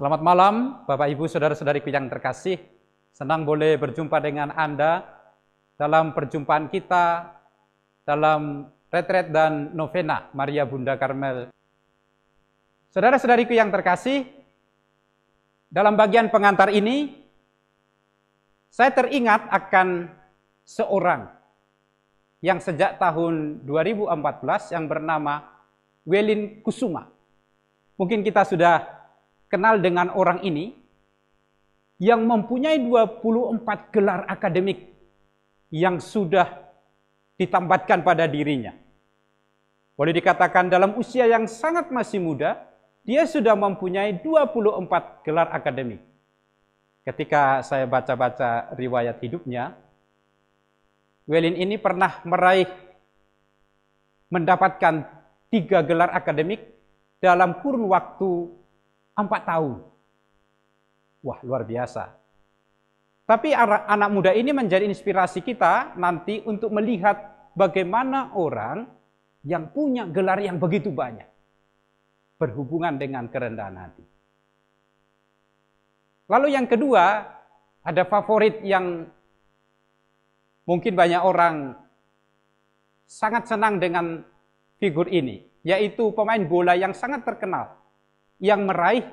Selamat malam, Bapak Ibu, saudara-saudariku yang terkasih. Senang boleh berjumpa dengan Anda dalam perjumpaan kita dalam retret dan novena Maria Bunda Karmel. Saudara-saudariku yang terkasih, dalam bagian pengantar ini, saya teringat akan seorang yang sejak tahun 2014 yang bernama Welin Kusuma. Mungkin kita sudah kenal dengan orang ini yang mempunyai 24 gelar akademik yang sudah ditambatkan pada dirinya. Boleh dikatakan dalam usia yang sangat masih muda, dia sudah mempunyai 24 gelar akademik. Ketika saya baca-baca riwayat hidupnya, Welin ini pernah mendapatkan 3 gelar akademik dalam kurun waktu 4 tahun. Wah, luar biasa. Tapi anak muda ini menjadi inspirasi kita nanti untuk melihat bagaimana orang yang punya gelar yang begitu banyak berhubungan dengan kerendahan hati. Lalu yang kedua, ada favorit yang mungkin banyak orang sangat senang dengan figur ini, yaitu pemain bola yang sangat terkenal, yang meraih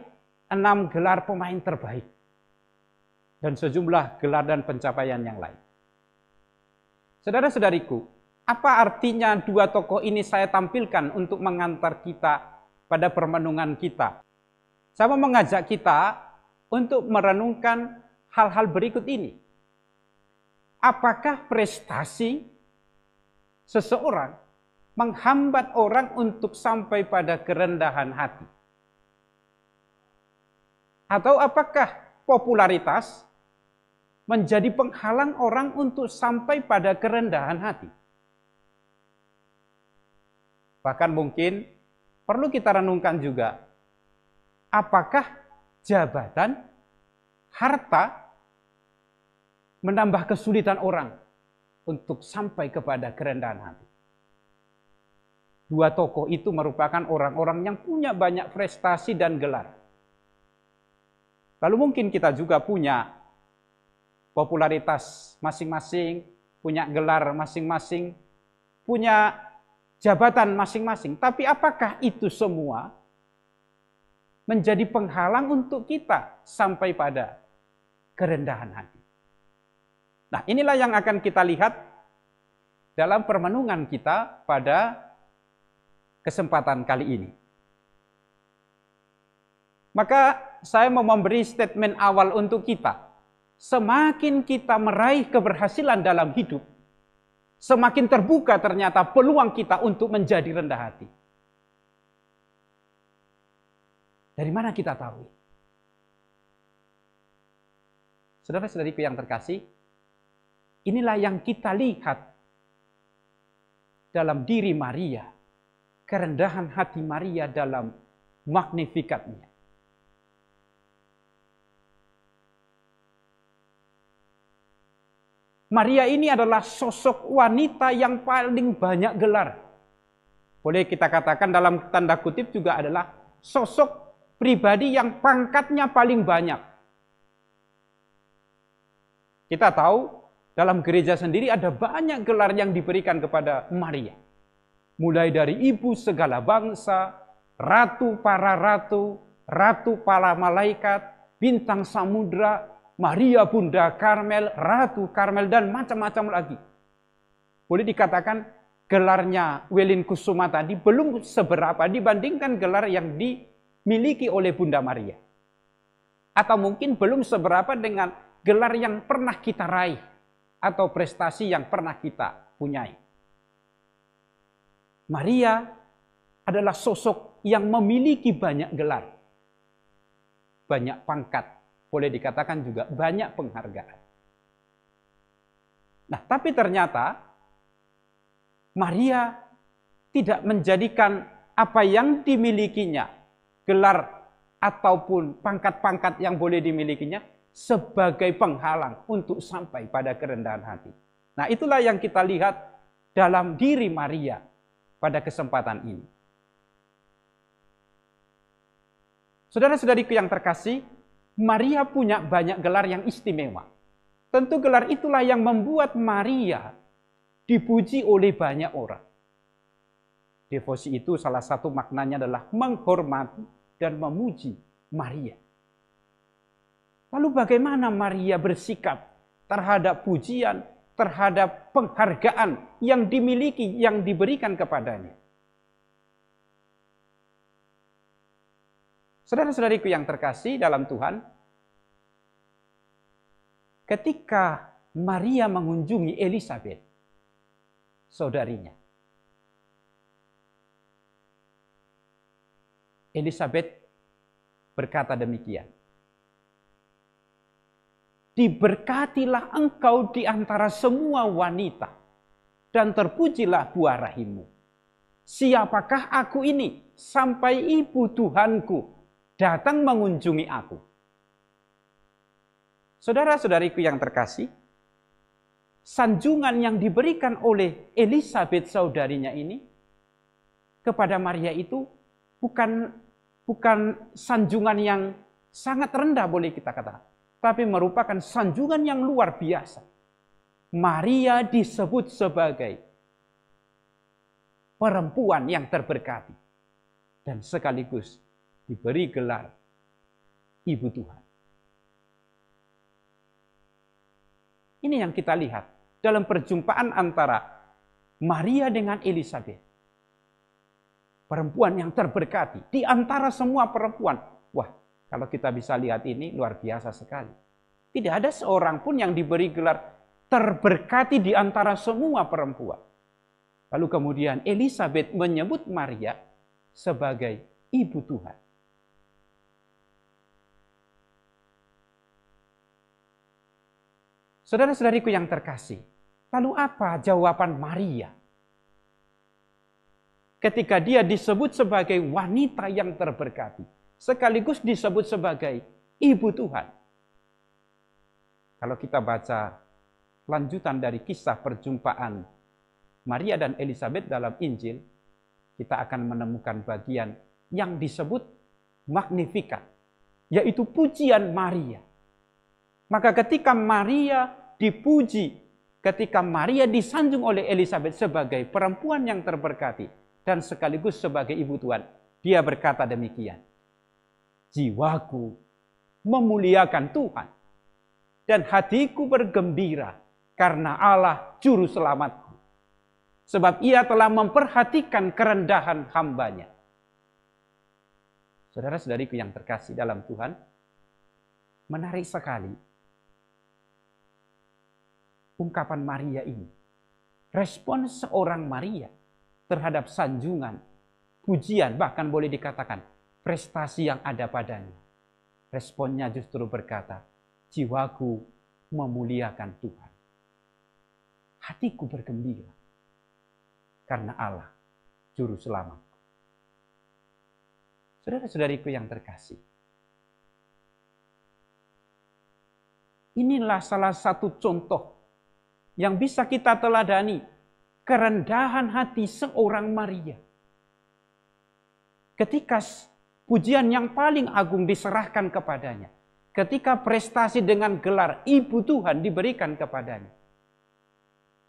6 gelar pemain terbaik dan sejumlah gelar dan pencapaian yang lain. Saudara-saudariku, apa artinya 2 tokoh ini saya tampilkan untuk mengantar kita pada permenungan kita? Saya mau mengajak kita untuk merenungkan hal-hal berikut ini. Apakah prestasi seseorang menghambat orang untuk sampai pada kerendahan hati? Atau apakah popularitas menjadi penghalang orang untuk sampai pada kerendahan hati? Bahkan mungkin perlu kita renungkan juga, apakah jabatan, harta menambah kesulitan orang untuk sampai kepada kerendahan hati? 2 tokoh itu merupakan orang-orang yang punya banyak prestasi dan gelar. Lalu mungkin kita juga punya popularitas masing-masing, punya gelar masing-masing, punya jabatan masing-masing. Tapi apakah itu semua menjadi penghalang untuk kita sampai pada kerendahan hati? Nah, inilah yang akan kita lihat dalam permenungan kita pada kesempatan kali ini. Maka saya mau memberi statement awal untuk kita. Semakin kita meraih keberhasilan dalam hidup, semakin terbuka ternyata peluang kita untuk menjadi rendah hati. Dari mana kita tahu? Saudara-saudariku yang terkasih, inilah yang kita lihat dalam diri Maria, kerendahan hati Maria dalam Magnificatnya. Maria ini adalah sosok wanita yang paling banyak gelar. Boleh kita katakan dalam tanda kutip juga adalah sosok pribadi yang pangkatnya paling banyak. Kita tahu dalam gereja sendiri ada banyak gelar yang diberikan kepada Maria. Mulai dari ibu segala bangsa, ratu para ratu, ratu para malaikat, bintang samudra, Maria Bunda Karmel, Ratu Karmel, dan macam-macam lagi. Boleh dikatakan gelarnya Welin Kusuma tadi belum seberapa dibandingkan gelar yang dimiliki oleh Bunda Maria. Atau mungkin belum seberapa dengan gelar yang pernah kita raih atau prestasi yang pernah kita punyai. Maria adalah sosok yang memiliki banyak gelar, banyak pangkat. Boleh dikatakan juga banyak penghargaan. Nah, tapi ternyata Maria tidak menjadikan apa yang dimilikinya, gelar ataupun pangkat-pangkat yang boleh dimilikinya, sebagai penghalang untuk sampai pada kerendahan hati. Nah, itulah yang kita lihat dalam diri Maria pada kesempatan ini. Saudara-saudariku yang terkasih, Maria punya banyak gelar yang istimewa. Tentu gelar itulah yang membuat Maria dipuji oleh banyak orang. Devosi itu salah satu maknanya adalah menghormati dan memuji Maria. Lalu bagaimana Maria bersikap terhadap pujian, terhadap penghargaan yang dimiliki, yang diberikan kepadanya? Saudara-saudariku yang terkasih dalam Tuhan, ketika Maria mengunjungi Elisabet, saudarinya, Elisabet berkata demikian, "Diberkatilah engkau di antara semua wanita, dan terpujilah buah rahimmu. Siapakah aku ini sampai ibu Tuhanku datang mengunjungi aku?" Saudara-saudariku yang terkasih, sanjungan yang diberikan oleh Elisabet saudarinya ini kepada Maria itu bukan sanjungan yang sangat rendah, boleh kita katakan, tapi merupakan sanjungan yang luar biasa. Maria disebut sebagai perempuan yang terberkati dan sekaligus diberi gelar Ibu Tuhan. Ini yang kita lihat dalam perjumpaan antara Maria dengan Elisabet. Perempuan yang terberkati di antara semua perempuan. Wah, kalau kita bisa lihat ini luar biasa sekali. Tidak ada seorang pun yang diberi gelar terberkati di antara semua perempuan. Lalu kemudian Elisabet menyebut Maria sebagai Ibu Tuhan. Saudara-saudariku yang terkasih, lalu apa jawaban Maria ketika dia disebut sebagai wanita yang terberkati, sekaligus disebut sebagai Ibu Tuhan? Kalau kita baca lanjutan dari kisah perjumpaan Maria dan Elisabet dalam Injil, kita akan menemukan bagian yang disebut Magnificat, yaitu pujian Maria. Maka ketika Maria dipuji, ketika Maria disanjung oleh Elisabet sebagai perempuan yang terberkati dan sekaligus sebagai Ibu Tuhan, dia berkata demikian, "Jiwaku memuliakan Tuhan dan hatiku bergembira karena Allah Juru Selamatku, sebab Ia telah memperhatikan kerendahan hamba-Nya." Saudara-saudariku yang terkasih dalam Tuhan, menarik sekali ungkapan Maria ini. Respon seorang Maria terhadap sanjungan, pujian, bahkan boleh dikatakan prestasi yang ada padanya. Responnya justru berkata, "Jiwaku memuliakan Tuhan. Hatiku bergembira karena Allah Juru Selamat." Saudara-saudariku yang terkasih, inilah salah satu contoh yang bisa kita teladani, kerendahan hati seorang Maria. Ketika pujian yang paling agung diserahkan kepadanya, ketika prestasi dengan gelar Ibu Tuhan diberikan kepadanya,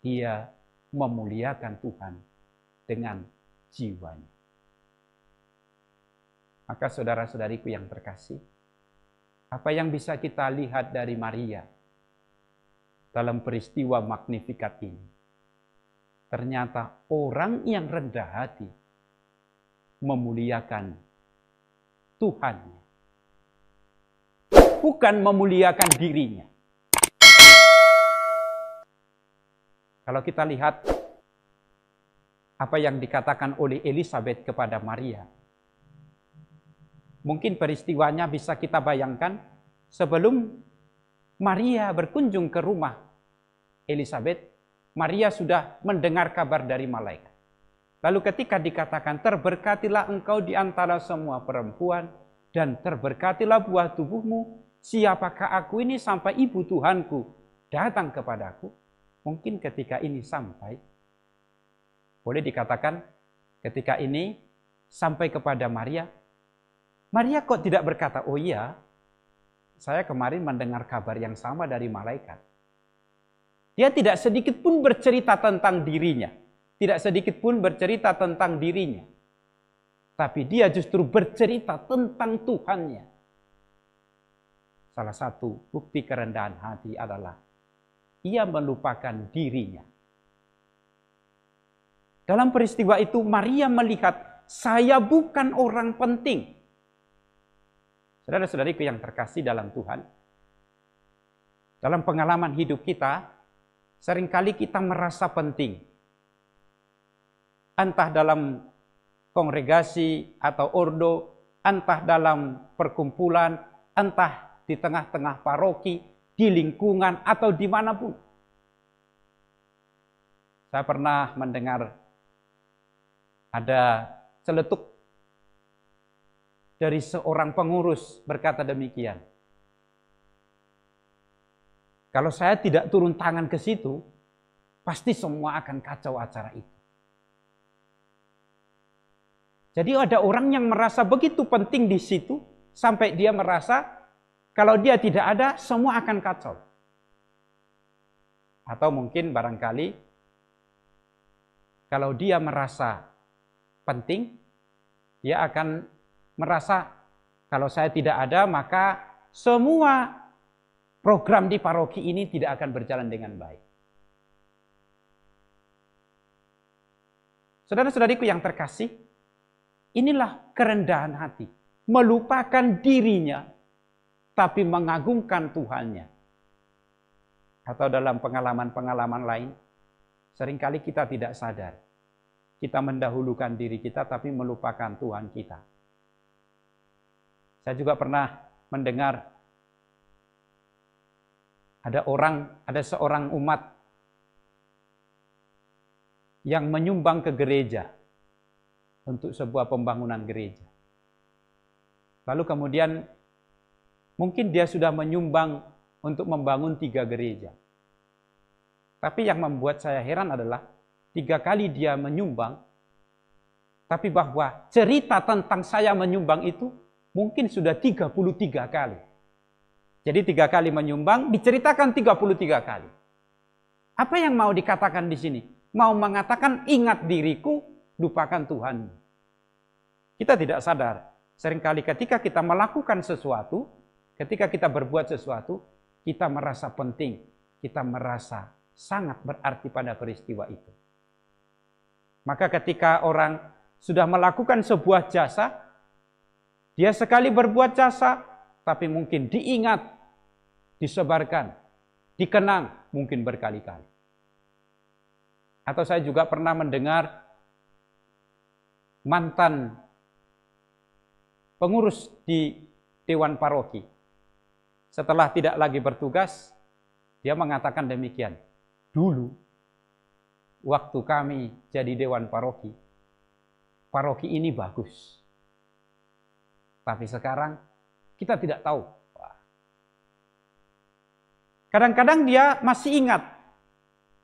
dia memuliakan Tuhan dengan jiwanya. Maka saudara-saudariku yang terkasih, apa yang bisa kita lihat dari Maria dalam peristiwa Magnificat ini? Ternyata orang yang rendah hati memuliakan Tuhannya, bukan memuliakan dirinya. Kalau kita lihat apa yang dikatakan oleh Elisabet kepada Maria, mungkin peristiwanya bisa kita bayangkan sebelum Maria berkunjung ke rumah Elisabet, Maria sudah mendengar kabar dari malaikat. Lalu ketika dikatakan, "Terberkatilah engkau di antara semua perempuan, dan terberkatilah buah tubuhmu, siapakah aku ini sampai Ibu Tuhanku datang kepadaku?" Mungkin ketika ini sampai, boleh dikatakan ketika ini sampai kepada Maria, Maria kok tidak berkata, oh iya, saya kemarin mendengar kabar yang sama dari malaikat. Dia tidak sedikit pun bercerita tentang dirinya. Tidak sedikit pun bercerita tentang dirinya. Tapi dia justru bercerita tentang Tuhannya. Salah satu bukti kerendahan hati adalah ia melupakan dirinya. Dalam peristiwa itu Maria melihat, saya bukan orang penting. Saudara-saudariku yang terkasih dalam Tuhan, dalam pengalaman hidup kita, seringkali kita merasa penting. Entah dalam kongregasi atau ordo, entah dalam perkumpulan, entah di tengah-tengah paroki, di lingkungan, atau dimanapun. Saya pernah mendengar ada celetuk dari seorang pengurus berkata demikian. Kalau saya tidak turun tangan ke situ, pasti semua akan kacau acara itu. Jadi ada orang yang merasa begitu penting di situ, sampai dia merasa kalau dia tidak ada, semua akan kacau. Atau mungkin barangkali, kalau dia merasa penting, dia akan merasa kalau saya tidak ada, maka semua program di paroki ini tidak akan berjalan dengan baik. Saudara-saudariku yang terkasih, inilah kerendahan hati. Melupakan dirinya, tapi mengagungkan Tuhannya. Atau dalam pengalaman-pengalaman lain, seringkali kita tidak sadar. Kita mendahulukan diri kita, tapi melupakan Tuhan kita. Saya juga pernah mendengar ada seorang umat yang menyumbang ke gereja untuk sebuah pembangunan gereja. Lalu kemudian mungkin dia sudah menyumbang untuk membangun 3 gereja. Tapi yang membuat saya heran adalah 3 kali dia menyumbang, tapi bahwa cerita tentang saya menyumbang itu mungkin sudah 33 kali. Jadi 3 kali menyumbang, diceritakan 33 kali. Apa yang mau dikatakan di sini? Mau mengatakan ingat diriku, lupakan Tuhan. Kita tidak sadar. Seringkali ketika kita melakukan sesuatu, ketika kita berbuat sesuatu, kita merasa penting. Kita merasa sangat berarti pada peristiwa itu. Maka ketika orang sudah melakukan sebuah jasa, dia sekali berbuat jasa, tapi mungkin diingat, disebarkan, dikenang, mungkin berkali-kali. Atau saya juga pernah mendengar mantan pengurus di Dewan Paroki. Setelah tidak lagi bertugas, dia mengatakan demikian. Dulu, waktu kami jadi Dewan Paroki, paroki ini bagus. Tapi sekarang kita tidak tahu. Kadang-kadang dia masih ingat.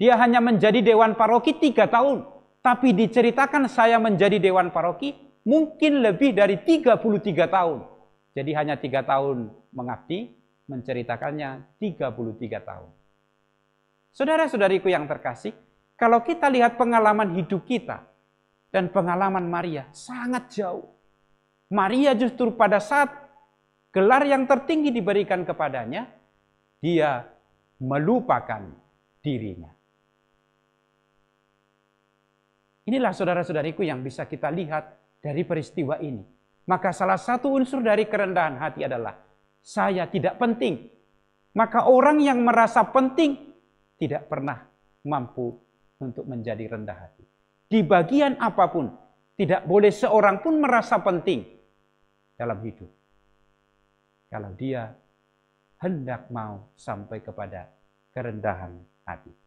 Dia hanya menjadi Dewan Paroki 3 tahun. Tapi diceritakan saya menjadi Dewan Paroki mungkin lebih dari 33 tahun. Jadi hanya 3 tahun mengabdi, menceritakannya 33 tahun. Saudara-saudariku yang terkasih, kalau kita lihat pengalaman hidup kita dan pengalaman Maria sangat jauh. Maria justru pada saat gelar yang tertinggi diberikan kepadanya, dia melupakan dirinya. Inilah saudara-saudariku yang bisa kita lihat dari peristiwa ini. Maka salah satu unsur dari kerendahan hati adalah saya tidak penting. Maka orang yang merasa penting tidak pernah mampu untuk menjadi rendah hati. Di bagian apapun, tidak boleh seorang pun merasa penting dalam hidup. Kalau dia hendak mau sampai kepada kerendahan hati.